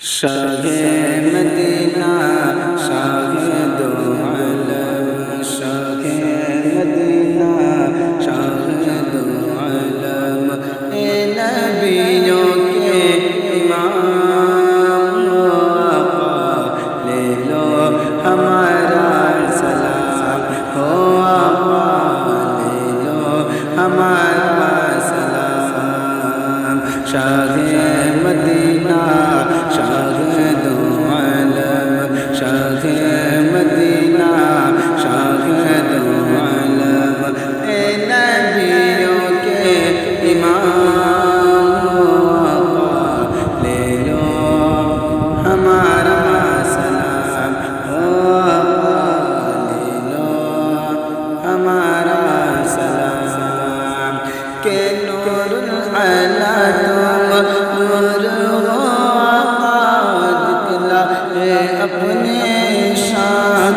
শাহে Medina শাহে দো আলম শাহে Medina শাহে দো আলম এ নবিयों के इमाम आका ले लो हमारा सलाम हो आका ले लो हमारा सलाम शाहे मदीना शाहे दो आलम शाहे मदीना शाहे दो आलम ए नबियों के इमाम आका ले लो हमारा सलाम ओ आका ले लो हमारा सलाम के नूर अला तुम नूर हो अपने शान